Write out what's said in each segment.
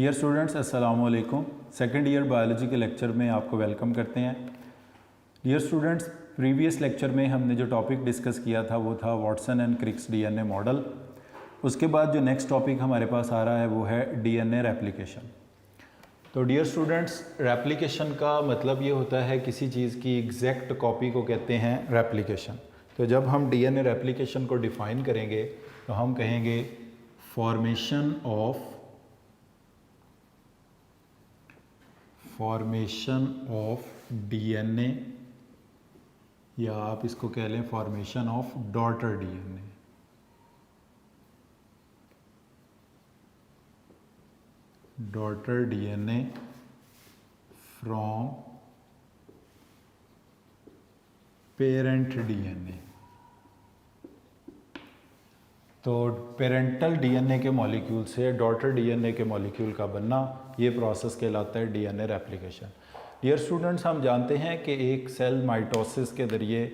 Dear students, अस्सलाम वालेकुम। Second year biology के लेक्चर में आपको वेलकम करते हैं। डियर स्टूडेंट्स, प्रीवियस लेक्चर में हमने जो टॉपिक डिस्कस किया था वो था Watson and Crick's DNA model. उसके बाद जो नेक्स्ट टॉपिक हमारे पास आ रहा है वो है डीएनए रेप्लिकेशन। तो डियर स्टूडेंट्स, रेप्लिकेशन का मतलब ये होता है किसी चीज़ की एग्जैक्ट कॉपी को कहते हैं रेप्लिकेशन। तो जब हम डीएनए रेप्लिकेशन को डिफ़ाइन करेंगे तो हम कहेंगे फॉर्मेशन ऑफ डीएनए, या आप इसको कह लें formation of daughter DNA. Daughter DNA from parent DNA. तो पेरेंटल डीएनए के मॉलिक्यूल से डॉटर डीएनए के मॉलिक्यूल का बनना, ये प्रोसेस कहलाता है डीएनए रेप्लिकेशन। डियर स्टूडेंट्स, हम जानते हैं कि एक सेल माइटोसिस के ज़रिए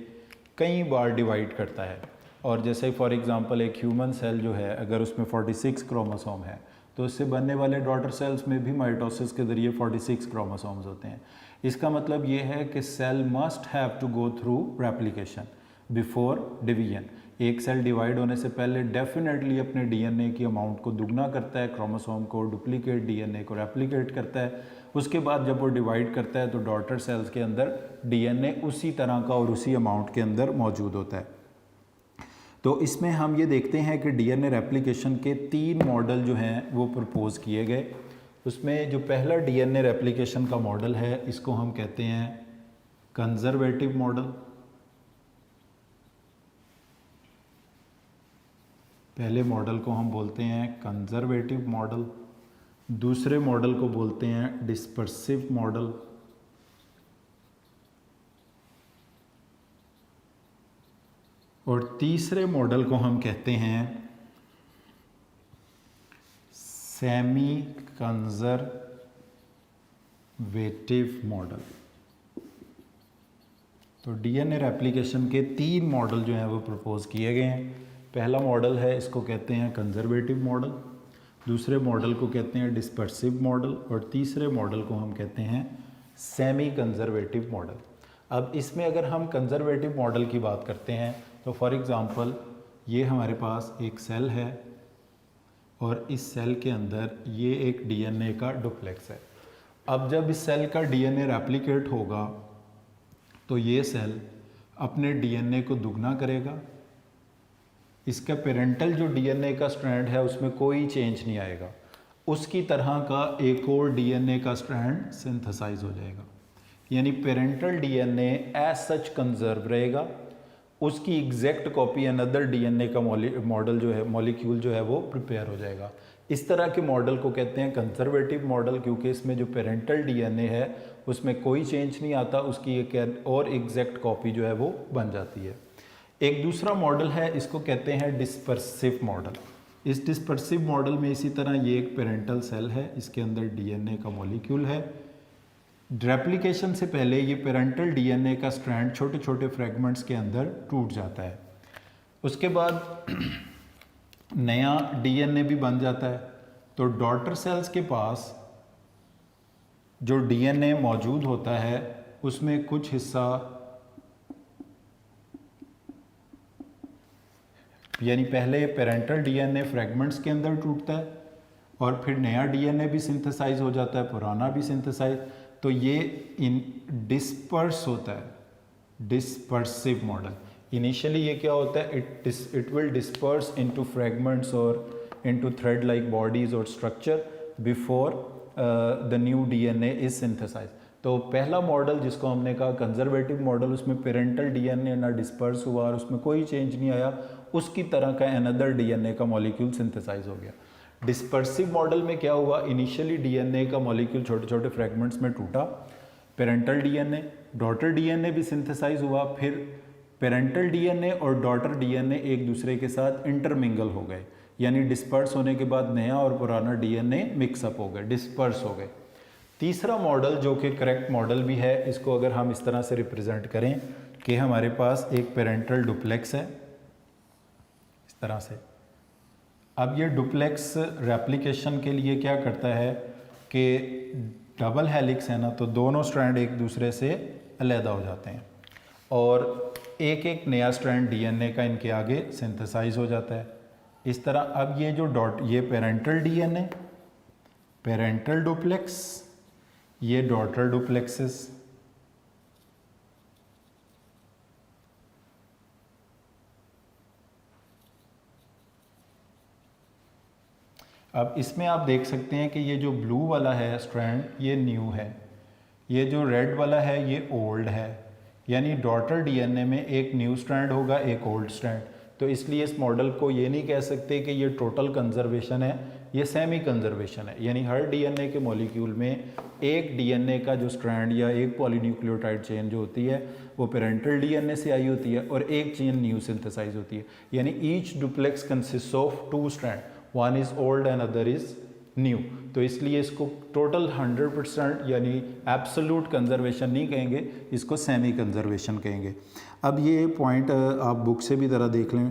कई बार डिवाइड करता है, और जैसे फॉर एग्जांपल एक ह्यूमन सेल जो है, अगर उसमें 46 क्रोमोसोम है तो उससे बनने वाले डॉटर सेल्स में भी माइटोसिस के ज़रिए 46 क्रोमोसोम्स होते हैं। इसका मतलब ये है कि cell must have to go through replication before division. एक सेल डिवाइड होने से पहले डेफिनेटली अपने डीएनए की अमाउंट को दुगना करता है, क्रोमोसोम को डुप्लीकेट, डीएनए को रेप्लिकेट करता है। उसके बाद जब वो डिवाइड करता है तो डॉटर सेल्स के अंदर डीएनए उसी तरह का और उसी अमाउंट के अंदर मौजूद होता है। तो इसमें हम ये देखते हैं कि डीएनए रेप्लिकेशन के 3 मॉडल जो हैं वो प्रपोज किए गए। उसमें जो पहला डीएनए रेप्लिकेशन का मॉडल है इसको हम कहते हैं कंजर्वेटिव मॉडल। पहले मॉडल को हम बोलते हैं कंजर्वेटिव मॉडल, दूसरे मॉडल को बोलते हैं डिस्पर्सिव मॉडल, और तीसरे मॉडल को हम कहते हैं सेमी कंजर्वेटिव मॉडल। तो डीएनए रेप्लिकेशन के 3 मॉडल जो हैं वो प्रपोज किए गए हैं। पहला मॉडल है, इसको कहते हैं कंजर्वेटिव मॉडल, दूसरे मॉडल को कहते हैं डिस्पर्सिव मॉडल, और तीसरे मॉडल को हम कहते हैं सेमी कंजर्वेटिव मॉडल। अब इसमें अगर हम कंजर्वेटिव मॉडल की बात करते हैं तो फॉर एग्ज़ाम्पल ये हमारे पास एक सेल है और इस सेल के अंदर ये एक डीएनए का डुप्लेक्स है। अब जब इस सेल का डीएनए रेप्लिकेट होगा तो ये सेल अपने डीएनए को दुगना करेगा। इसका पेरेंटल जो डीएनए का स्ट्रैंड है उसमें कोई चेंज नहीं आएगा, उसकी तरह का एक और डीएनए का स्ट्रैंड सिंथेसाइज हो जाएगा। यानी parental DNA as such conserve रहेगा, उसकी एग्जैक्ट कॉपी अनदर डीएनए का मॉडल जो है, मॉलिक्यूल जो है वो प्रिपेयर हो जाएगा। इस तरह के मॉडल को कहते हैं कंजर्वेटिव मॉडल, क्योंकि इसमें जो पेरेंटल डीएनए है उसमें कोई चेंज नहीं आता, उसकी एक और एग्जैक्ट कॉपी जो है वो बन जाती है। एक दूसरा मॉडल है, इसको कहते हैं डिस्पर्सिव मॉडल। इस डिस्पर्सिव मॉडल में इसी तरह ये एक पेरेंटल सेल है, इसके अंदर डीएनए का मॉलिक्यूल है। रेप्लिकेशन से पहले ये पेरेंटल डीएनए का स्ट्रैंड छोटे छोटे फ्रेगमेंट्स के अंदर टूट जाता है। उसके बाद नया डीएनए भी बन जाता है। तो डॉटर सेल्स के पास जो डीएनए मौजूद होता है उसमें कुछ हिस्सा, यानी पहले पेरेंटल डीएनए फ्रेगमेंट्स के अंदर टूटता है और फिर नया डीएनए भी सिंथेसाइज हो जाता है, पुराना भी सिंथेसाइज। तो ये इन डिस्पर्स होता है, डिस्पर्सिव मॉडल। इनिशियली ये क्या होता है, it will disperse into fragments और इनटू थ्रेड लाइक बॉडीज और structure before the new DNA is synthesize. तो पहला मॉडल जिसको हमने कहा कंजर्वेटिव मॉडल, उसमें पेरेंटल डीएनए ना डिस्पर्स हुआ और उसमें कोई चेंज नहीं आया, उसकी तरह का अनदर डीएनए का मॉलिक्यूल सिंथेसाइज हो गया। डिस्पर्सिव मॉडल में क्या हुआ, इनिशियली डीएनए का मॉलिक्यूल छोटे छोटे फ्रेगमेंट्स में टूटा, पेरेंटल डीएनए, डॉटर डीएनए भी सिंथेसाइज हुआ, फिर पेरेंटल डीएनए और डॉटर डीएनए एक दूसरे के साथ इंटरमिंगल हो गए, यानी डिस्पर्स होने के बाद नया और पुराना डीएनए मिक्सअप हो गए, डिस्पर्स हो गए। तीसरा मॉडल जो कि करेक्ट मॉडल भी है, इसको अगर हम इस तरह से रिप्रेजेंट करें कि हमारे पास एक पेरेंटल डुप्लेक्स है इस तरह से, अब ये डुप्लेक्स रेप्लिकेशन के लिए क्या करता है कि डबल हेलिक्स है ना, तो दोनों स्ट्रैंड एक दूसरे से अलहदा हो जाते हैं और एक एक नया स्ट्रैंड डीएनए का इनके आगे सिंथेसाइज हो जाता है इस तरह। अब ये जो डॉट, ये पेरेंटल डीएनए, पेरेंटल डुप्लेक्स, ये डॉटर डुप्लेक्सेस। अब इसमें आप देख सकते हैं कि ये जो ब्लू वाला है स्ट्रैंड ये न्यू है, ये जो रेड वाला है ये ओल्ड है, यानी डॉटर डीएनए में एक न्यू स्ट्रैंड होगा एक ओल्ड स्ट्रैंड। तो इसलिए इस मॉडल को ये नहीं कह सकते कि ये टोटल कंजर्वेशन है, ये सेमी कंजर्वेशन है, यानी हर डीएनए के मॉलिक्यूल में एक डीएनए का जो स्ट्रैंड या एक पॉलीन्यूक्लियोटाइड चेन जो होती है वो पेरेंटल डीएनए से आई होती है और एक चेन न्यू सिंथेसाइज होती है, यानी each duplex consist of two strand, one is old and other is new. तो इसलिए इसको टोटल 100% यानी एब्सोल्यूट कंजर्वेशन नहीं कहेंगे, इसको सेमी कंजर्वेशन कहेंगे। अब ये पॉइंट आप बुक से भी ज़रा देख लें,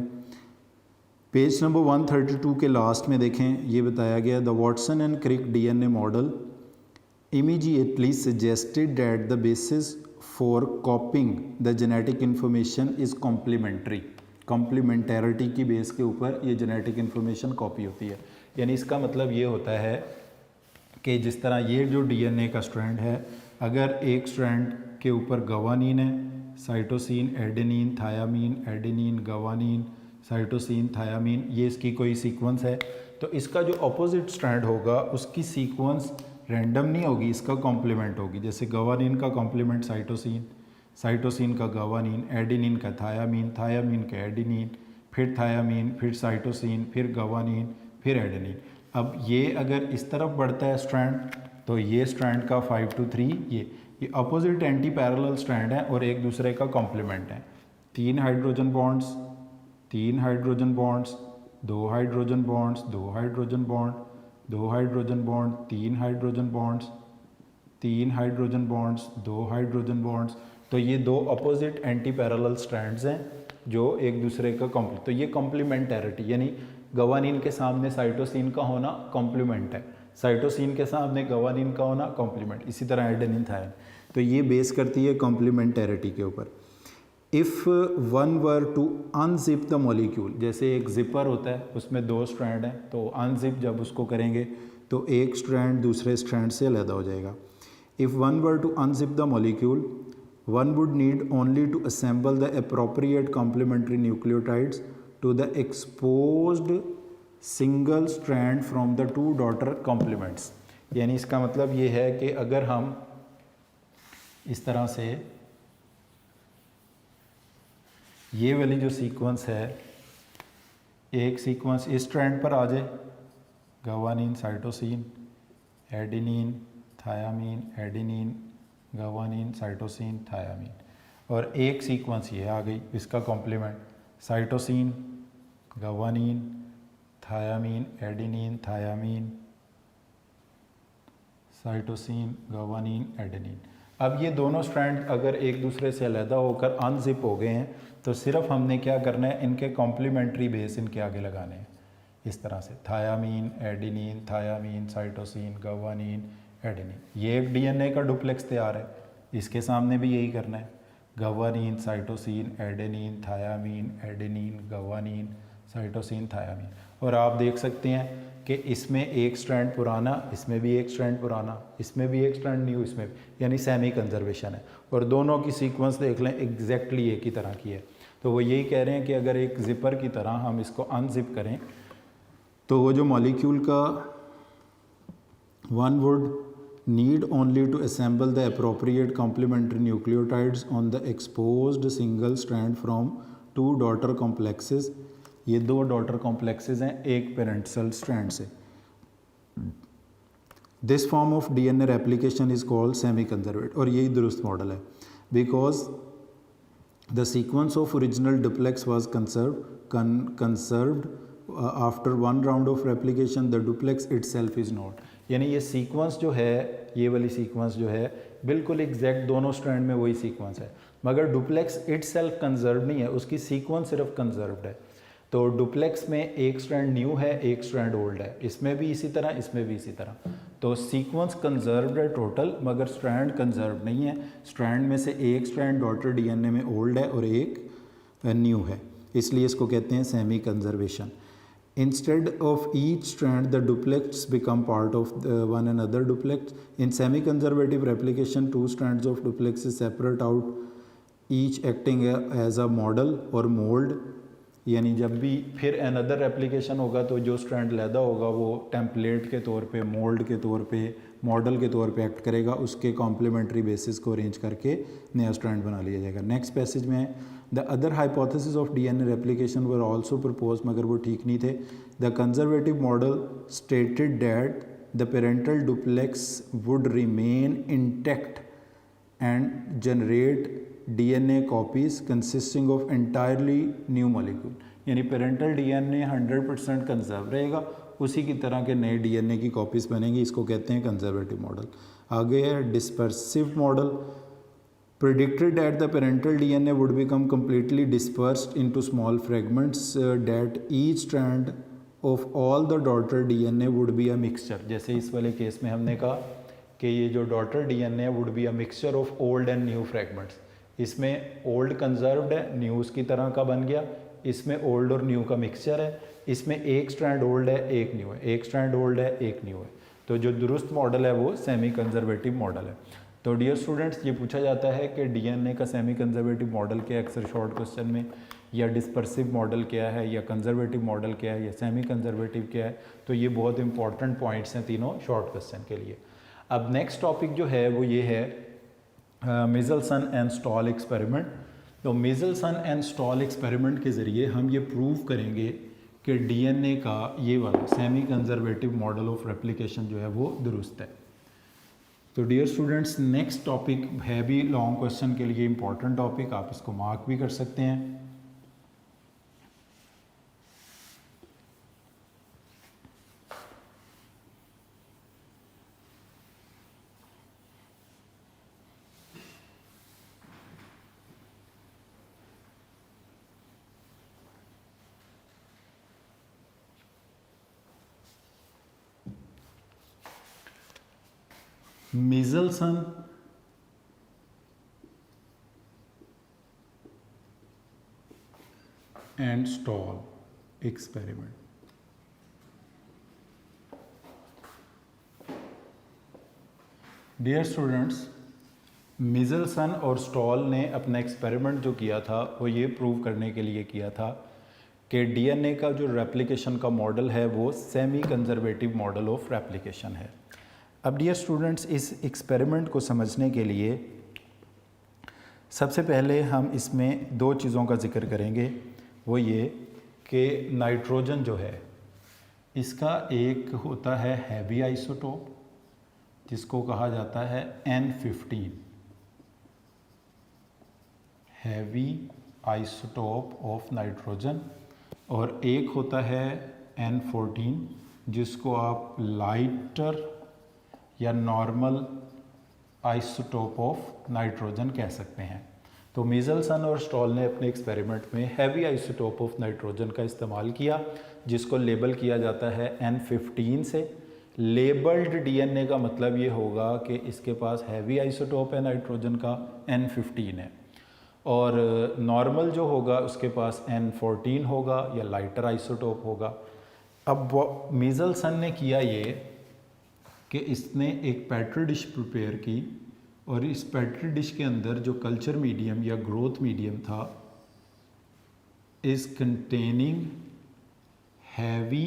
पेज नंबर 132 के लास्ट में देखें, ये बताया गया the Watson and Crick DNA model immediately suggested that the basis for copying the genetic information is complementary। कॉम्प्लीमेंटैरिटी की बेस के ऊपर ये जेनेटिक इन्फॉर्मेशन कॉपी होती है, यानी इसका मतलब ये होता है कि जिस तरह ये जो डीएनए का स्ट्रैंड है, अगर एक स्ट्रैंड के ऊपर गवानीन है, cytosine, adenine, thymine, adenine, guanine, cytosine, thiamine, ये इसकी कोई सीक्वेंस है, तो इसका जो अपोजिट स्ट्रैंड होगा उसकी सीक्वेंस रैंडम नहीं होगी, इसका कॉम्प्लीमेंट होगी। जैसे गवानीन का कॉम्प्लीमेंट साइटोसिन, साइटोसिन का गवानीन, एडेनिन का थायामीन, थायामीन का एडेनिन, फिर थायामीन, फिर साइटोसिन, फिर गवानीन, फिर एडेनिन। अब ये अगर इस तरफ बढ़ता है स्ट्रैंड, तो ये स्ट्रैंड का 5 to 3 ये अपोजिट एंटी पैरेलल स्ट्रैंड है और एक दूसरे का कॉम्प्लीमेंट है। 3 hydrogen bonds, 3 hydrogen bonds, 2 hydrogen bonds, 2 hydrogen bond, 2 hydrogen bond, 3 hydrogen bonds, 3 hydrogen bonds, 2 hydrogen bonds. तो ये दो अपोजिट एंटी पैरेलल स्ट्रैंड्स हैं जो एक दूसरे का तो ये कॉम्प्लीमेंटैरिटी, यानी गवानीन के सामने साइटोसिन का होना कॉम्प्लीमेंट है, साइटोसिन के सामने गवानीन का होना कॉम्प्लीमेंट, इसी तरह एडेनिन थायन। तो ये बेस करती है कॉम्प्लीमेंटैरिटी के ऊपर। If one were to unzip the molecule, जैसे एक जिपर होता है उसमें 2 स्ट्रैंड हैं, तो अनजिप जब उसको करेंगे तो एक स्ट्रैंड दूसरे स्ट्रैंड से अलग हो जाएगा। If one were to unzip the molecule, one would need only to assemble the appropriate complementary nucleotides to the exposed single strand from the 2 daughter complements। यानी इसका मतलब ये है कि अगर हम इस तरह से ये वाली जो सीक्वेंस है, एक सीक्वेंस इस स्ट्रैंड पर आ जाए, guanine, cytosine, adenine, thymine, adenine, guanine, cytosine, thymine, और एक सीक्वेंस ये आ गई इसका complement, cytosine, guanine, thymine, adenine, thymine, cytosine, guanine, adenine. अब ये दोनों स्ट्रैंड अगर एक दूसरे से अलहदा होकर अनजिप हो गए हैं, तो सिर्फ हमने क्या करना है, इनके कॉम्प्लीमेंट्री बेस इनके आगे लगाने हैं इस तरह से, thiamine, adenine, thymine, cytosine, guanine, adenine. ये एक डीएनए का डुप्लेक्स तैयार है, इसके सामने भी यही करना है, guanine, cytosine, adenine, thymine, adenine, guanine, cytosine, thymine. और आप देख सकते हैं कि इसमें एक स्ट्रैंड पुराना, इसमें भी एक स्ट्रैंड पुराना, इसमें भी एक स्ट्रैंड न्यू, इसमें भी, यानी सेमी कंजर्वेशन है। और दोनों की सीक्वेंस देख लें एग्जैक्टली एक ही तरह की है। तो वो यही कह रहे हैं कि अगर एक जिपर की तरह हम इसको अनजिप करें तो वो जो मॉलिक्यूल का one would need only to assemble the appropriate complementary nucleotides on the exposed single strand from 2 daughter complexes। ये 2 daughter complexes हैं एक parental strand से। This form of DNA replication is called semi-conserved, और यही दुरुस्त model है, because the sequence of original duplex was conserved after one round of replication, the duplex itself is not। यानी ये sequence जो है, ये वाली सीक्वेंस जो है बिल्कुल एग्जैक्ट दोनों स्ट्रैंड में वही सीक्वेंस है, मगर डुप्लेक्स इटसेल्फ कंजर्व नहीं है, उसकी सीक्वेंस सिर्फ कंजर्व्ड है। तो डुप्लेक्स में एक स्ट्रैंड न्यू है, एक स्ट्रैंड ओल्ड है, इसमें भी इसी तरह, इसमें भी इसी तरह। तो सीक्वेंस कंजर्व्ड है टोटल, मगर स्ट्रैंड कंजर्व नहीं है। स्ट्रैंड में से एक स्ट्रैंड डॉटर डीएनए में ओल्ड है और एक न्यू है, इसलिए इसको कहते हैं semi conservation. Instead of each strand, the duplets become part of one another duplex. In semi-conservative replication, two strands of duplexes separate out, each acting as a model or mold. यानी जब भी फिर another replication होगा तो जो strand लैदा होगा वो template के तौर पे, मोल्ड के तौर पे, मॉडल के तौर पे एक्ट करेगा, उसके कॉम्प्लीमेंट्री बेसिस को अरेंज करके नया स्ट्रैंड बना लिया जाएगा। नेक्स्ट पैसेज में the other hypothesis of DNA replication were also propose, मगर वो ठीक नहीं थे। The conservative model stated that the parental duplex would remain intact and generate DNA copies consisting of entirely new molecule, यानी parental DNA 100% conserve रहेगा, उसी की तरह के नए डीएनए की कॉपीज़ बनेंगी, इसको कहते हैं कंजर्वेटिव मॉडल। आगे है dispersive model. Predicted that the parental DNA would become completely dispersed into small fragments, that each strand of all the daughter DNA would be a mixture। जैसे इस वाले केस में हमने कहा कि ये जो daughter DNA would be a mixture of old and new fragments, इसमें old conserved है, new उसकी तरह का बन गया, इसमें old और new का mixture है, इसमें एक strand old है, एक new है, एक strand old है, एक new है। तो जो दुरुस्त मॉडल है वो सेमी कंजर्वेटिव मॉडल है। तो डियर स्टूडेंट्स, ये पूछा जाता है कि डीएनए का सेमी कंजर्वेटिव मॉडल क्या है अक्सर शॉर्ट क्वेश्चन में, या डिस्पर्सिव मॉडल क्या है, या कंजर्वेटिव मॉडल क्या है, या सेमी कंजर्वेटिव क्या है। तो ये बहुत इंपॉर्टेंट पॉइंट्स हैं तीनों शॉर्ट क्वेश्चन के लिए। अब नेक्स्ट टॉपिक जो है वो ये है मिज़ेल्सन एंड स्टॉल एक्सपेरिमेंट। तो मिज़ेल्सन एंड स्टॉल एक्सपेरिमेंट के ज़रिए हम ये प्रूव करेंगे कि डीएनए का ये वाला semi conservative model of replication जो है वो दुरुस्त है। तो डियर स्टूडेंट्स, नेक्स्ट टॉपिक है भी लॉन्ग क्वेश्चन के लिए इंपॉर्टेंट टॉपिक, आप इसको मार्क भी कर सकते हैं। Meselson and Stahl experiment. Dear students, Meselson और स्टॉल ने अपना एक्सपेरिमेंट जो किया था वो ये प्रूव करने के लिए किया था कि डीएनए का जो रेप्लिकेशन का मॉडल है वो semi conservative model of replication है। अब डियर स्टूडेंट्स, इस एक्सपेरिमेंट को समझने के लिए सबसे पहले हम इसमें दो चीज़ों का जिक्र करेंगे। वो ये कि नाइट्रोजन जो है इसका एक होता है हैवी आइसोटोप जिसको कहा जाता है N15, heavy isotope of nitrogen, और एक होता है N14 जिसको आप लाइटर या नॉर्मल आइसोटोप ऑफ नाइट्रोजन कह सकते हैं। तो मिज़ेल्सन और स्टॉल ने अपने एक्सपेरिमेंट में हैवी आइसोटोप ऑफ नाइट्रोजन का इस्तेमाल किया जिसको लेबल किया जाता है N15 से। लेबल्ड डीएनए का मतलब ये होगा कि इसके पास हैवी आइसोटोप है नाइट्रोजन का, N15 है, और नॉर्मल जो होगा उसके पास N14 होगा या लाइटर आइसोटोप होगा। अब मिज़ेल्सन ने किया ये कि इसने एक पेट्री डिश प्रिपेयर की और इस पेट्री डिश के अंदर जो कल्चर मीडियम या ग्रोथ मीडियम था is containing heavy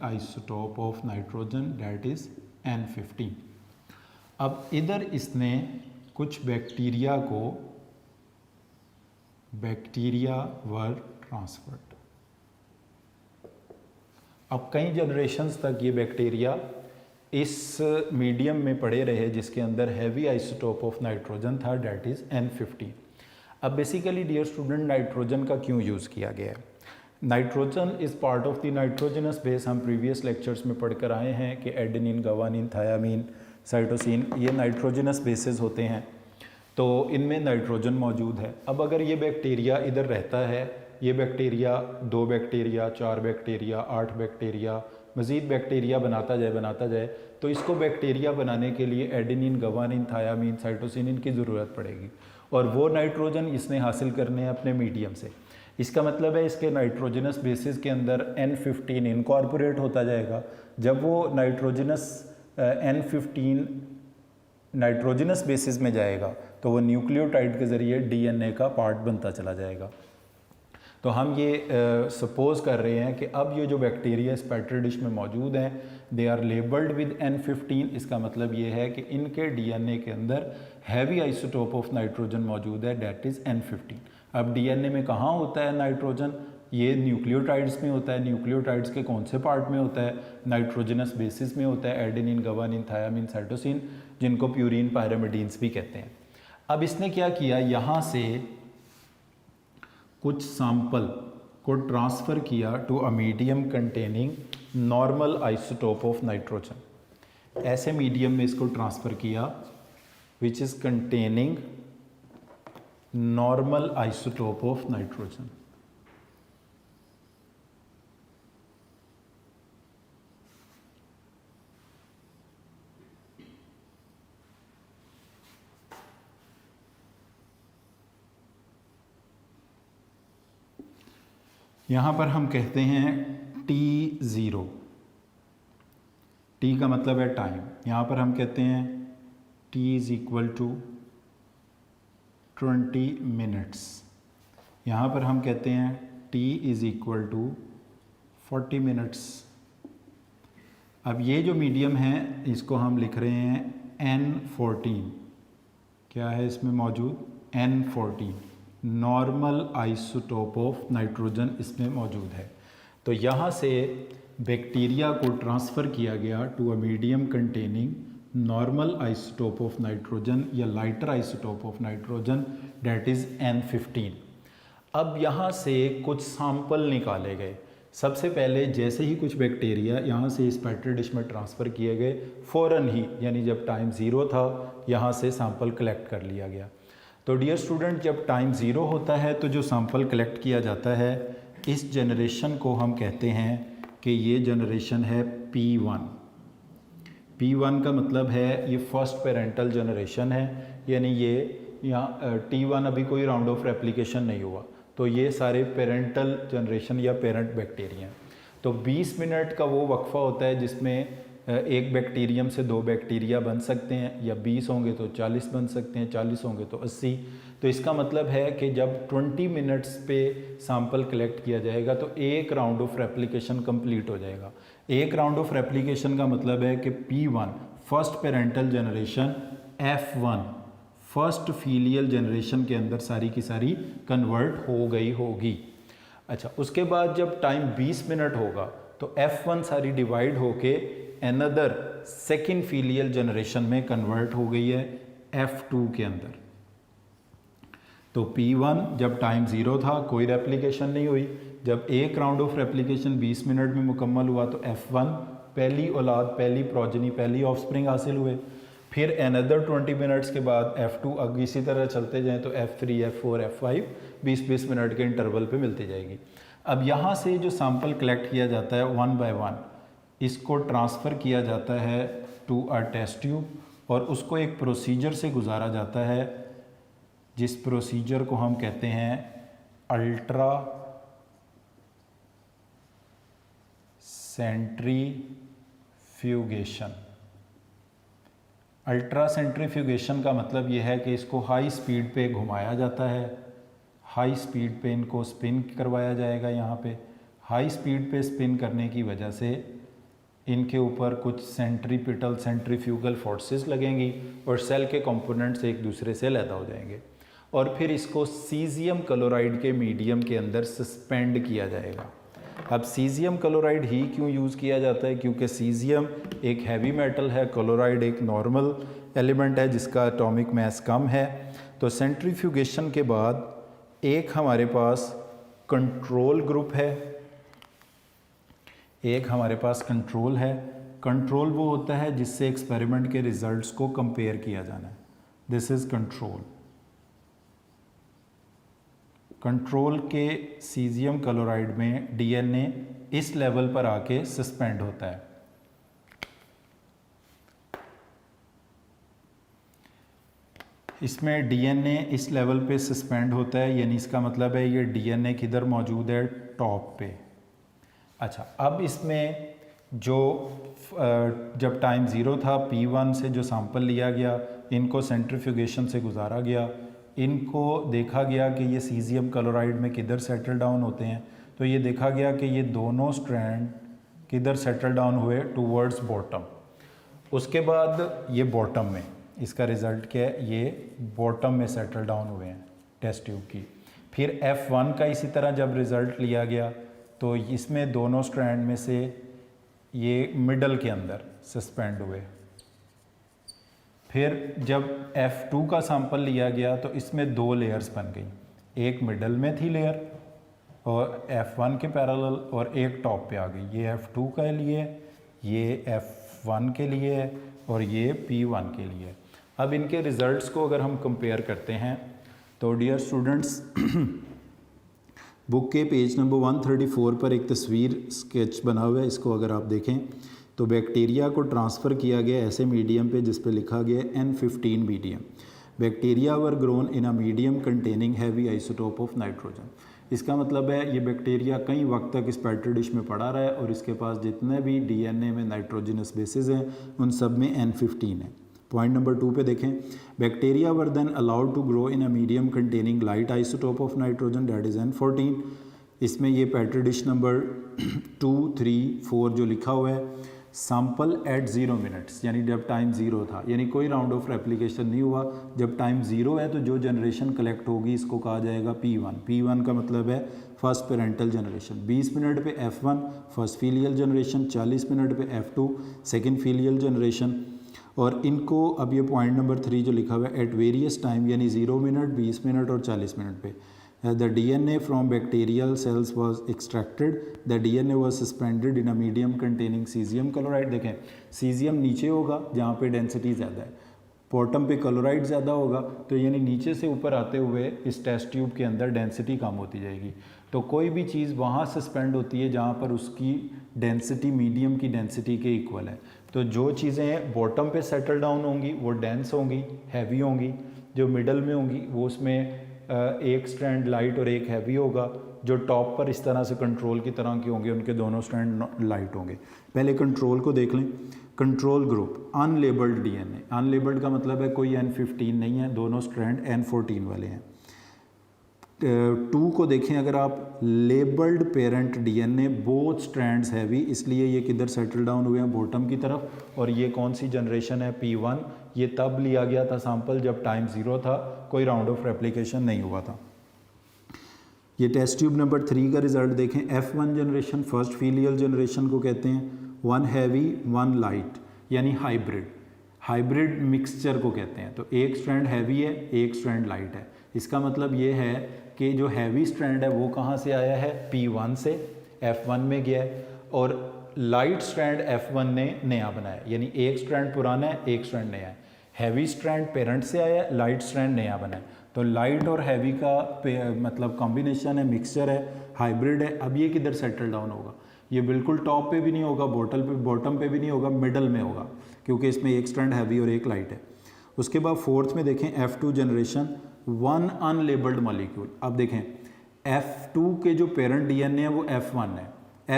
isotope of nitrogen that is N15। अब इधर इसने कुछ बैक्टीरिया वर ट्रांसफर्ड। अब कई जनरेशन्स तक ये बैक्टीरिया इस मीडियम में पड़े रहे जिसके अंदर हैवी आइसोटोप ऑफ नाइट्रोजन था डैट इज़ N15। अब बेसिकली डियर स्टूडेंट, नाइट्रोजन का क्यों यूज़ किया गया है? Nitrogen is part of the nitrogenous base. हम प्रीवियस लेक्चर्स में पढ़कर आए हैं कि एडेनिन, गवानीन, थायामीन, साइटोसिन ये नाइट्रोजनस बेसेस होते हैं। तो इनमें नाइट्रोजन मौजूद है। अब अगर ये बैक्टीरिया इधर रहता है, ये बैक्टीरिया 2 बैक्टीरिया 4 बैक्टीरिया 8 बैक्टीरिया मज़ीद बैक्टीरिया बनाता जाए, तो इसको बैक्टीरिया बनाने के लिए एडेनिन, गवानिन, थायामीन, साइटोसिनिन की ज़रूरत पड़ेगी, और वो नाइट्रोजन इसने हासिल करने हैं अपने मीडियम से। इसका मतलब है इसके नाइट्रोजनस बेसिस के अंदर N15 इनकॉर्पोरेट होता जाएगा। जब वो नाइट्रोजनस N15 नाइट्रोजनस बेसिस में जाएगा तो वो न्यूक्लियोटाइड के ज़रिए DNA का पार्ट बनता चला जाएगा। तो हम ये सपोज़ कर रहे हैं कि अब ये जो बैक्टीरिया इस पेट्री डिश में मौजूद हैं, they are labelled with N15। इसका मतलब ये है कि इनके DNA के अंदर हैवी आइसोटोप ऑफ नाइट्रोजन मौजूद है, डेट इज़ N15। अब DNA में कहाँ होता है नाइट्रोजन? ये न्यूक्लियोटाइड्स में होता है। न्यूक्लियोटाइड्स के कौन से पार्ट में होता है? नाइट्रोजनस बेसिस में होता है, एडेनिन, गवानिन, थायामीन, साइटोसिन, जिनको प्यूरिन पायरामिडीन्स भी कहते हैं। अब इसने क्या किया, यहाँ से कुछ सैंपल को ट्रांसफ़र किया to a medium containing normal isotope of nitrogen. ऐसे मीडियम में इसको ट्रांसफ़र किया which is containing normal isotope of nitrogen. यहाँ पर हम कहते हैं T0, T का मतलब है टाइम। यहाँ पर हम कहते हैं T is equal to 20 minutes. यहाँ पर हम कहते हैं T is equal to 40 minutes. अब ये जो मीडियम है इसको हम लिख रहे हैं N14। क्या है इसमें मौजूद? N14 normal isotope of nitrogen इसमें मौजूद है। तो यहाँ से बैक्टीरिया को ट्रांसफ़र किया गया to a medium containing normal isotope of nitrogen या lighter isotope of nitrogen, that is N15। अब यहाँ से कुछ सैंपल निकाले गए। सबसे पहले जैसे ही कुछ बैक्टीरिया यहाँ से इस पेट्री डिश में ट्रांसफ़र किए गए, फ़ौरन ही यानी जब टाइम 0 था यहाँ से सैंपल कलेक्ट कर लिया गया। तो डियर स्टूडेंट, जब टाइम 0 होता है तो जो सैंपल कलेक्ट किया जाता है, इस जनरेशन को हम कहते हैं कि ये जनरेशन है P1। P1 का मतलब है ये फर्स्ट पेरेंटल जनरेशन है, यानी ये यहाँ T1 अभी कोई राउंड ऑफ रेप्लिकेशन नहीं हुआ, तो ये सारे पेरेंटल जनरेशन या पेरेंट बैक्टीरिया। तो 20 मिनट का वो वक्फा होता है जिसमें एक बैक्टीरियम से 2 बैक्टीरिया बन सकते हैं, या 20 होंगे तो 40 बन सकते हैं, 40 होंगे तो 80। तो इसका मतलब है कि जब 20 मिनट्स पे सैंपल कलेक्ट किया जाएगा तो एक राउंड ऑफ रेप्लिकेशन कंप्लीट हो जाएगा। एक राउंड ऑफ रेप्लिकेशन का मतलब है कि P1 first parental generation, F1 first filial generation के अंदर सारी की सारी कन्वर्ट हो गई होगी। अच्छा, उसके बाद जब टाइम 20 मिनट होगा तो F1 सारी डिवाइड होके अनदर सेकेंड फीलियल जनरेशन में कन्वर्ट हो गई है F2 के अंदर। तो P1 जब टाइम 0 था कोई रेप्लिकेशन नहीं हुई, जब एक राउंड ऑफ रेप्लिकेशन 20 मिनट में मुकम्मल हुआ तो F1 पहली औलाद, पहली प्रोजनी, पहली ऑफस्प्रिंग हासिल हुए। फिर अनदर 20 मिनट्स के बाद F2, अगर इसी तरह चलते जाएं तो F3, F4, F5 20-20 मिनट के इंटरवल पे मिलती जाएगी। अब यहाँ से जो सैंपल कलेक्ट किया जाता है 1 बाय 1, इसको ट्रांसफ़र किया जाता है टू अ टेस्ट ट्यूब, और उसको एक प्रोसीजर से गुजारा जाता है जिस प्रोसीजर को हम कहते हैं अल्ट्रा सेंट्रीफ्यूगेशन। अल्ट्रा सेंट्रीफ्यूगेशन का मतलब ये है कि इसको हाई स्पीड पे घुमाया जाता है, हाई स्पीड पे इनको स्पिन करवाया जाएगा। यहाँ पे हाई स्पीड पे स्पिन करने की वजह से इनके ऊपर कुछ सेंट्रीपिटल सेंट्रीफ्यूगल फोर्सेस लगेंगी और सेल के कंपोनेंट्स एक दूसरे से अलग हो जाएंगे, और फिर इसको सीजियम क्लोराइड के मीडियम के अंदर सस्पेंड किया जाएगा। अब सीजियम क्लोराइड ही क्यों यूज़ किया जाता है? क्योंकि सीजियम एक हैवी मेटल है, क्लोराइड एक नॉर्मल एलिमेंट है जिसका एटॉमिक मास कम है। तो सेंट्रीफ्यूगेशन के बाद एक हमारे पास कंट्रोल ग्रुप है, एक हमारे पास कंट्रोल है। कंट्रोल वो होता है जिससे एक्सपेरिमेंट के रिजल्ट्स को कंपेयर किया जाना है, दिस इज़ कंट्रोल। कंट्रोल के सीजियम क्लोराइड में डीएनए इस लेवल पर आके सस्पेंड होता है। इसमें डीएनए इस लेवल पे सस्पेंड होता है, यानी इसका मतलब है ये डीएनए किधर मौजूद है, टॉप पे। अच्छा, अब इसमें जो जब टाइम ज़ीरो था P1 से जो सैंपल लिया गया, इनको सेंट्रीफ्यूगेशन से गुजारा गया, इनको देखा गया कि ये सीजियम क्लोराइड में किधर सेटल डाउन होते हैं। तो ये देखा गया कि ये दोनों स्ट्रैंड किधर सेटल डाउन हुए, टूवर्ड्स बॉटम। उसके बाद ये बॉटम में, इसका रिज़ल्ट क्या है, ये बॉटम में सेटल डाउन हुए हैं टेस्ट ट्यूब की। फिर F1 का इसी तरह जब रिज़ल्ट लिया गया तो इसमें दोनों स्ट्रैंड में से ये मिडल के अंदर सस्पेंड हुए। फिर जब F2 का सैंपल लिया गया तो इसमें दो लेयर्स बन गई, एक मिडल में थी लेयर और F1 के पैरेलल, और एक टॉप पे आ गई। ये F2 के लिए, ये F1 के लिए है और ये P1 के लिए। अब इनके रिज़ल्ट्स को अगर हम कंपेयर करते हैं तो डियर स्टूडेंट्स, बुक के पेज नंबर 134 पर एक तस्वीर स्केच बना हुआ है। इसको अगर आप देखें तो बैक्टीरिया को ट्रांसफ़र किया गया ऐसे मीडियम पे जिस पे लिखा गया N15 medium. Bacteria were grown in a medium containing heavy isotope of nitrogen. इसका मतलब है ये बैक्टीरिया कई वक्त तक इस पेट्री डिश में पड़ा रहा है और इसके पास जितने भी डीएनए में नाइट्रोजनस बेसिस हैं उन सब में N15 है। पॉइंट नंबर 2 पे देखें, bacteria were then allowed to grow in a medium containing light isotope of nitrogen that is N14। इसमें ये पेट्री डिश नंबर 2, 3, 4 जो लिखा हुआ है, सैंपल एट 0 मिनट्स, यानी जब टाइम ज़ीरो था, यानी कोई राउंड ऑफ रेप्लिकेशन नहीं हुआ। जब टाइम ज़ीरो है तो जो जनरेशन कलेक्ट होगी इसको कहा जाएगा P1। P1 का मतलब है फर्स्ट पेरेंटल जनरेशन। 20 मिनट पे F1 first filial generation, 40 minute पे F2 सेकेंड फीलियल जनरेशन। और इनको अब ये पॉइंट नंबर 3 जो लिखा हुआ है एट वेरियस टाइम, यानी 0 मिनट, 20 मिनट और 40 मिनट पे the DNA from bacterial cells was extracted, the DNA was suspended in a medium containing cesium chloride। देखें, सीजियम नीचे होगा जहाँ पे डेंसिटी ज़्यादा है, बॉटम पे क्लोराइड ज़्यादा होगा, तो यानी नीचे से ऊपर आते हुए इस टेस्ट ट्यूब के अंदर डेंसिटी कम होती जाएगी। तो कोई भी चीज़ वहाँ सस्पेंड होती है जहाँ पर उसकी डेंसिटी मीडियम की डेंसिटी के इक्वल है। तो जो चीज़ें बॉटम पे सेटल डाउन होंगी वो डेंस होंगी, हैवी होंगी। जो मिडल में होंगी वो उसमें एक स्ट्रैंड लाइट और एक हैवी होगा। जो टॉप पर इस तरह से कंट्रोल की तरह के होंगे उनके दोनों स्ट्रैंड लाइट होंगे। पहले कंट्रोल को देख लें। Control group unlabelled DNA, unlabelled का मतलब है कोई N15 नहीं है, दोनों स्ट्रैंड N14 वाले हैं। 2 को देखें अगर आप, labelled parent DNA both strands heavy, इसलिए ये किधर सेटल डाउन हुए हैं, बॉटम की तरफ। और ये कौन सी जनरेशन है, P1। ये तब लिया गया था सैंपल जब टाइम ज़ीरो था, कोई राउंड ऑफ रेप्लिकेशन नहीं हुआ था। ये टेस्ट ट्यूब नंबर 3 का रिजल्ट देखें। F1 generation first filial generation को कहते हैं, 1 हैवी 1 लाइट, यानी हाइब्रिड, हाइब्रिड मिक्सचर को कहते हैं। तो एक स्ट्रैंड हैवी है, एक स्ट्रैंड लाइट है। इसका मतलब ये है कि जो हैवी स्ट्रैंड है वो कहाँ से आया है, P1 से, F1 में गया है, और लाइट स्ट्रैंड F1 ने नया बनाया, यानी एक स्ट्रैंड पुराना है, एक स्ट्रैंड नया है। हैवी स्ट्रैंड पेरेंट से आया है, लाइट स्ट्रैंड नया बना है। तो लाइट और हैवी का मतलब कॉम्बिनेशन है, मिक्सचर है, हाइब्रिड है। अब ये किधर सेटल डाउन होगा, ये बिल्कुल टॉप पे भी नहीं होगा, बॉटम पे भी नहीं होगा, मिडल में होगा, क्योंकि इसमें एक स्ट्रैंड हैवी और एक लाइट है। उसके बाद फोर्थ में देखें F2 जनरेशन, 1 अनलेबल्ड मॉलिक्यूल। अब देखें F2 के जो पेरेंट डीएनए है वो F1 है,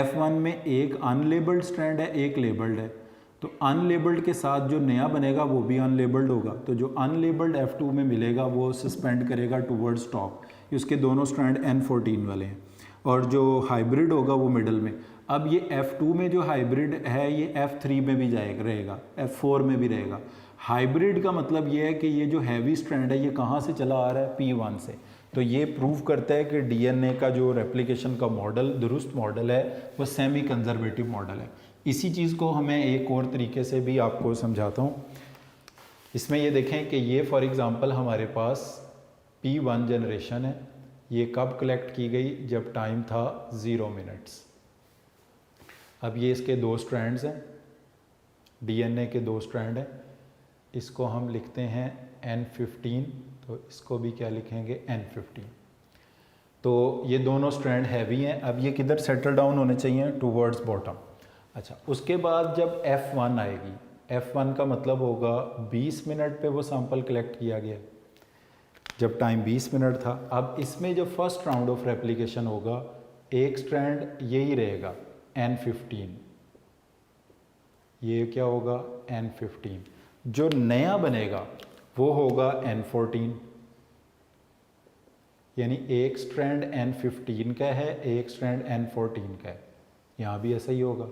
F1 में एक अनलेबल्ड स्ट्रैंड है, एक लेबल्ड है। तो अनलेबल्ड के साथ जो नया बनेगा वो भी अनलेबल्ड होगा। तो जो अनलेबल्ड F2 में मिलेगा वो सस्पेंड करेगा टूवर्ड्स टॉप, उसके दोनों स्ट्रैंड N14 वाले हैं, और जो हाइब्रिड होगा वो मिडल में। अब ये F2 में जो हाइब्रिड है ये F3 में भी जाएगा, रहेगा, F4 में भी रहेगा। हाइब्रिड का मतलब ये है कि ये जो हैवी स्ट्रैंड है ये कहाँ से चला आ रहा है, P1 से। तो ये प्रूव करता है कि डीएनए का जो रेप्लिकेशन का मॉडल, दुरुस्त मॉडल है, वो सेमी कंजर्वेटिव मॉडल है। इसी चीज़ को हमें एक और तरीके से भी आपको समझाता हूँ। इसमें ये देखें कि ये फॉर एग्ज़ाम्पल हमारे पास P1 जनरेशन है, ये कब कलेक्ट की गई, जब टाइम था 0 मिनट्स। अब ये इसके दो स्ट्रैंड्स हैं, डीएनए के दो स्ट्रैंड हैं, इसको हम लिखते हैं N15, तो इसको भी क्या लिखेंगे, N15। तो ये दोनों स्ट्रैंड हैवी हैं। अब ये किधर सेटल डाउन होने चाहिए, टूवर्ड्स बॉटम। अच्छा, उसके बाद जब F1 आएगी, F1 का मतलब होगा 20 मिनट पे वो सैंपल कलेक्ट किया गया, जब टाइम 20 मिनट था। अब इसमें जो फर्स्ट राउंड ऑफ रेप्लिकेशन होगा, एक स्ट्रैंड यही रहेगा N15, ये क्या होगा N15। जो नया बनेगा वो होगा N14, यानी एक स्ट्रैंड N15 का है, एक स्ट्रैंड N14 का है। यहाँ भी ऐसा ही होगा,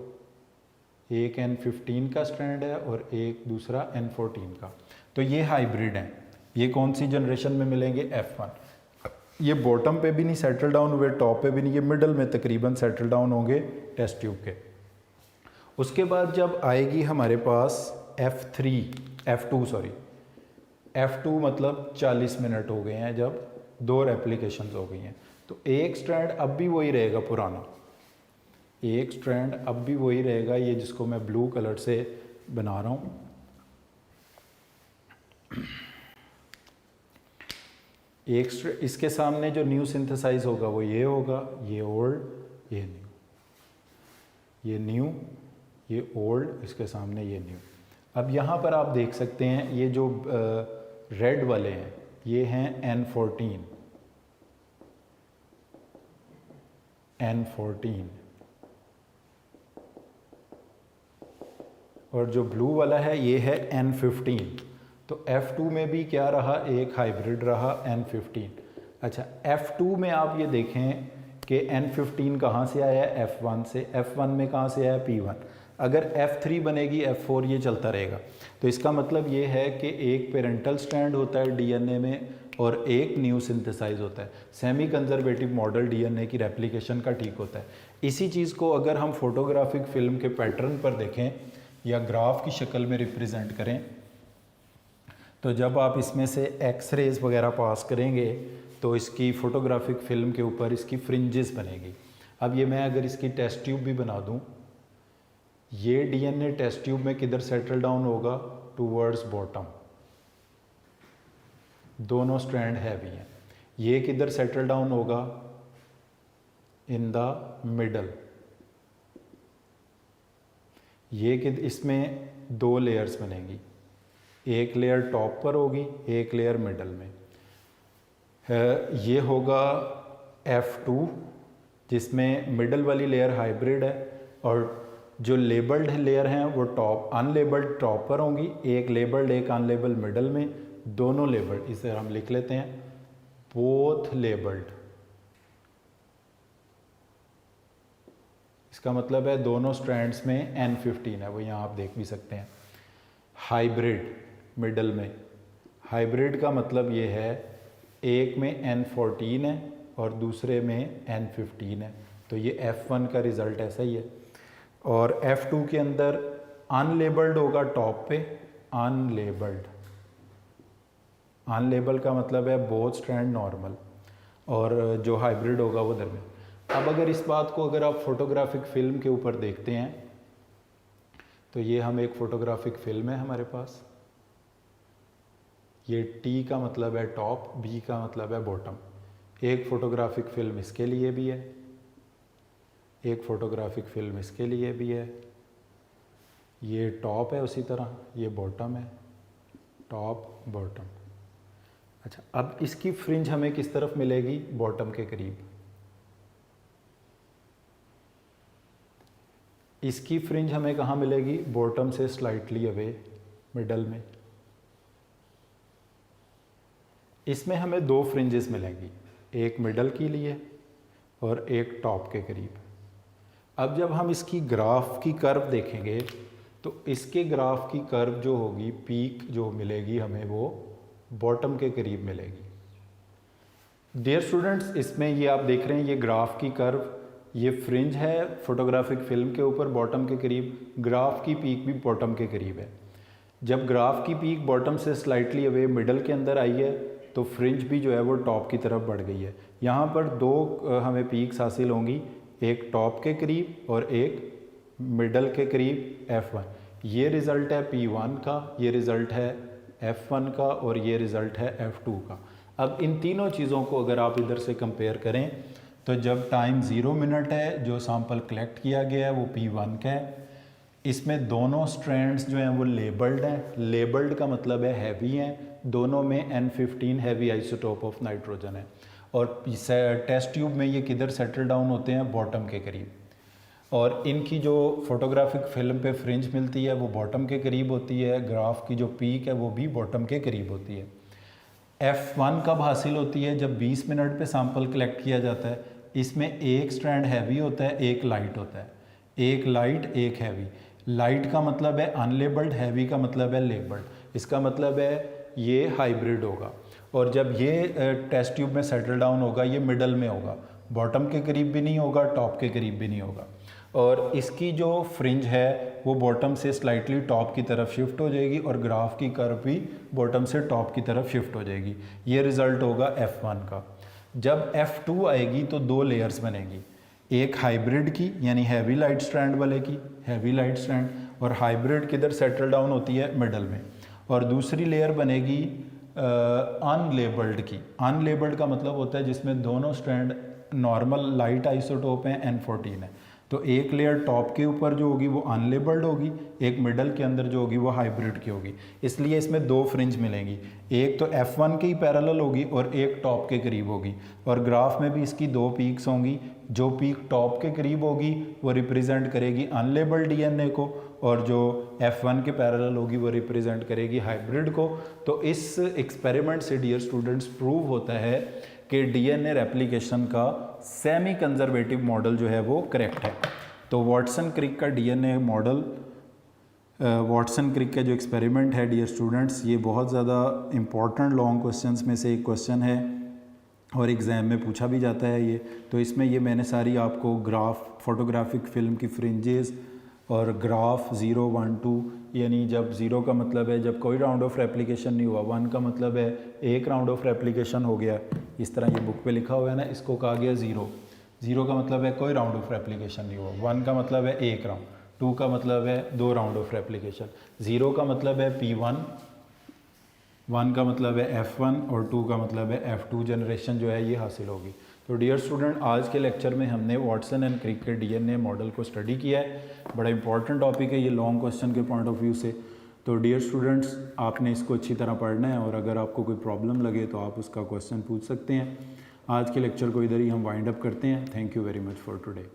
एक N15 का स्ट्रैंड है और एक दूसरा N14 का। तो ये हाइब्रिड हैं। ये कौन सी जनरेशन में मिलेंगे, F1। ये बॉटम पे भी नहीं सेटल डाउन हुए, टॉप पे भी नहीं, ये मिडल में तकरीबन सेटल डाउन होंगे टेस्ट ट्यूब के। उसके बाद जब आएगी हमारे पास F2 मतलब 40 मिनट हो गए हैं जब 2 रेप्लिकेशंस हो गई हैं, तो एक स्ट्रैंड अब भी वही रहेगा पुराना, एक स्ट्रैंड अब भी वही रहेगा, ये जिसको मैं ब्लू कलर से बना रहा हूँ। इसके सामने जो न्यू सिंथेसाइज होगा वो ये होगा, ये ओल्ड, ये न्यू, ये न्यू, ये ओल्ड, इसके सामने ये न्यू। अब यहाँ पर आप देख सकते हैं ये जो रेड वाले हैं ये हैं N14, और जो ब्लू वाला है ये है N15। तो F2 में भी क्या रहा, एक हाइब्रिड रहा N15। अच्छा, F2 में आप ये देखें कि N15 कहाँ से आया है, F1 से, F1 में कहाँ से आया, P1। अगर F3 बनेगी, F4, ये चलता रहेगा। तो इसका मतलब ये है कि एक पेरेंटल स्ट्रैंड होता है डीएनए में और एक न्यू सिंथेसाइज होता है। सेमी कंजर्वेटिव मॉडल डीएनए की रेप्लिकेशन का ठीक होता है। इसी चीज़ को अगर हम फोटोग्राफिक फिल्म के पैटर्न पर देखें या ग्राफ की शक्ल में रिप्रेजेंट करें, तो जब आप इसमें से एक्सरेज वगैरह पास करेंगे तो इसकी फ़ोटोग्राफिक फ़िल्म के ऊपर इसकी फ्रिंजेस बनेगी। अब ये मैं अगर इसकी टेस्ट ट्यूब भी बना दूं, ये डीएनए टेस्ट ट्यूब में किधर सेटल डाउन होगा, टूवर्ड्स बॉटम, दोनों स्ट्रैंड हैवी हैं। ये किधर सेटल डाउन होगा, इन द मिडल। ये इसमें 2 लेयर्स बनेंगी, एक लेयर टॉप पर होगी, एक लेयर मिडल में। ये होगा F2 जिसमें मिडल वाली लेयर हाइब्रिड है, और जो लेबल्ड लेयर हैं वो टॉप, अनलेबल्ड टॉप पर होंगी, एक लेबल्ड एक अनलेबल्ड मिडल में, दोनों लेबल्ड। इसे हम लिख लेते हैं बोथ लेबल्ड। इसका मतलब है दोनों स्ट्रैंड्स में N15 है, वो यहाँ आप देख भी सकते हैं। हाइब्रिड मिडल में, हाइब्रिड का मतलब ये है एक में N14 है और दूसरे में N15 है, तो ये F1 का रिज़ल्ट ऐसा ही है। और F2 के अंदर अनलेबल्ड होगा टॉप पे, अनलेबल्ड, अनलेबल का मतलब है बोथ स्ट्रैंड नॉर्मल, और जो हाइब्रिड होगा वो उधर में। अब अगर इस बात को अगर आप फोटोग्राफिक फिल्म के ऊपर देखते हैं, तो ये हम एक फोटोग्राफिक फिल्म है हमारे पास, ये T का मतलब है टॉप, B का मतलब है बॉटम। एक फोटोग्राफिक फिल्म इसके लिए भी है, एक फोटोग्राफिक फिल्म इसके लिए भी है। ये टॉप है, उसी तरह ये बॉटम है, टॉप बॉटम। अच्छा, अब इसकी फ्रिंज हमें किस तरफ मिलेगी, बॉटम के करीब। इसकी फ्रिंज हमें कहाँ मिलेगी, बॉटम से स्लाइटली अवे, मिडल में। इसमें हमें 2 फ्रिंजेस मिलेंगी, एक मिडल के लिए और एक टॉप के करीब। अब जब हम इसकी ग्राफ की कर्व देखेंगे तो इसके ग्राफ की कर्व जो होगी, पीक जो मिलेगी हमें, वो बॉटम के करीब मिलेगी। डियर स्टूडेंट्स, इसमें ये आप देख रहे हैं, ये ग्राफ की कर्व, ये फ्रिंज है फोटोग्राफिक फिल्म के ऊपर बॉटम के करीब, ग्राफ की पीक भी बॉटम के करीब है। जब ग्राफ की पीक बॉटम से स्लाइटली अवे मिडल के अंदर आई है तो फ्रिंज भी जो है वो टॉप की तरफ बढ़ गई है। यहाँ पर 2 हमें पीक्स हासिल होंगी, एक टॉप के करीब और एक मिडल के करीब, F1। ये रिज़ल्ट है P1 का, ये रिज़ल्ट है F1 का, और ये रिज़ल्ट है F2 का। अब इन तीनों चीज़ों को अगर आप इधर से कंपेयर करें तो जब टाइम 0 मिनट है, जो सैंपल कलेक्ट किया गया है वो P1 का है। इसमें दोनों स्ट्रैंड्स जो हैं वो लेबल्ड हैं। लेबल्ड का मतलब है हैवी हैं, दोनों में N15 heavy isotope of nitrogen है। और टेस्ट ट्यूब में ये किधर सेटल डाउन होते हैं, बॉटम के करीब। और इनकी जो फोटोग्राफिक फिल्म पे फ्रिंज मिलती है वो बॉटम के करीब होती है। ग्राफ की जो पीक है वो भी बॉटम के करीब होती है। F1 कब हासिल होती है, जब 20 मिनट पे सैंपल कलेक्ट किया जाता है। इसमें एक स्ट्रैंड हैवी होता है, एक लाइट होता है। एक लाइट एक हैवी। लाइट का मतलब है अनलेबल्ड, हैवी का मतलब है लेबल्ड। इसका मतलब है ये हाइब्रिड होगा। और जब ये टेस्ट ट्यूब में सेटल डाउन होगा ये मिडल में होगा, बॉटम के करीब भी नहीं होगा, टॉप के करीब भी नहीं होगा। और इसकी जो फ्रिंज है वो बॉटम से स्लाइटली टॉप की तरफ शिफ्ट हो जाएगी और ग्राफ की कर्व भी बॉटम से टॉप की तरफ शिफ्ट हो जाएगी। ये रिज़ल्ट होगा F1 का। जब F2 आएगी तो दो लेयर्स बनेगी, एक हाइब्रिड की यानी हैवी लाइट स्ट्रैंड वाले की, हैवी लाइट स्ट्रैंड, और हाइब्रिड किधर सेटल डाउन होती है, मिडल में। और दूसरी लेयर बनेगी अनलेबल्ड की। अनलेबल्ड का मतलब होता है जिसमें दोनों स्ट्रैंड नॉर्मल लाइट आइसोटोप हैं, N14 है। तो एक लेयर टॉप के ऊपर जो होगी वो अनलेबल्ड होगी, एक मिडल के अंदर जो होगी वो हाइब्रिड की होगी। इसलिए इसमें दो फ्रिंज मिलेंगी, एक तो F1 के ही पैरेलल होगी और एक टॉप के करीब होगी। और ग्राफ में भी इसकी दो पीक्स होंगी, जो पीक टॉप के करीब होगी वो रिप्रेजेंट करेगी अनलेबल्ड DNA को, और जो F1 के पैरेलल होगी वो रिप्रेजेंट करेगी हाइब्रिड को। तो इस एक्सपेरिमेंट से डियर स्टूडेंट्स प्रूव होता है कि DNA रेप्लिकेशन का सेमी कंजर्वेटिव मॉडल जो है वो करेक्ट है। तो वाटसन क्रिक का DNA मॉडल, वाटसन क्रिक का जो एक्सपेरिमेंट है डियर स्टूडेंट्स, ये बहुत ज़्यादा इम्पॉर्टेंट लॉन्ग क्वेश्चंस में से एक क्वेश्चन है और एग्ज़ाम में पूछा भी जाता है ये। तो इसमें ये मैंने सारी आपको ग्राफ, फोटोग्राफिक फिल्म की फ्रिंजेस और ग्राफ 0, 1, 2, यानी जब 0 का मतलब है जब कोई राउंड ऑफ रेप्लिकेशन नहीं हुआ, 1 का मतलब है एक राउंड ऑफ रेप्लिकेशन हो गया, इस तरह ये बुक पे लिखा हुआ है ना, इसको कहा गया 0। 0 का मतलब है कोई राउंड ऑफ रेप्लिकेशन नहीं हुआ, 1 का मतलब है एक राउंड, 2 का मतलब है 2 राउंड ऑफ रेप्लिकेशन, 0 का मतलब है P1, 1 का मतलब है F1 और 2 का मतलब है F2 जनरेशन जो है ये हासिल होगी। तो डियर स्टूडेंट, आज के लेक्चर में हमने वाटसन एंड क्रिक के DNA मॉडल को स्टडी किया है। बड़ा इंपॉर्टेंट टॉपिक है ये लॉन्ग क्वेश्चन के पॉइंट ऑफ व्यू से। तो डियर स्टूडेंट्स, आपने इसको अच्छी तरह पढ़ना है और अगर आपको कोई प्रॉब्लम लगे तो आप उसका क्वेश्चन पूछ सकते हैं। आज के लेक्चर को इधर ही हम वाइंड अप करते हैं। Thank you very much for today.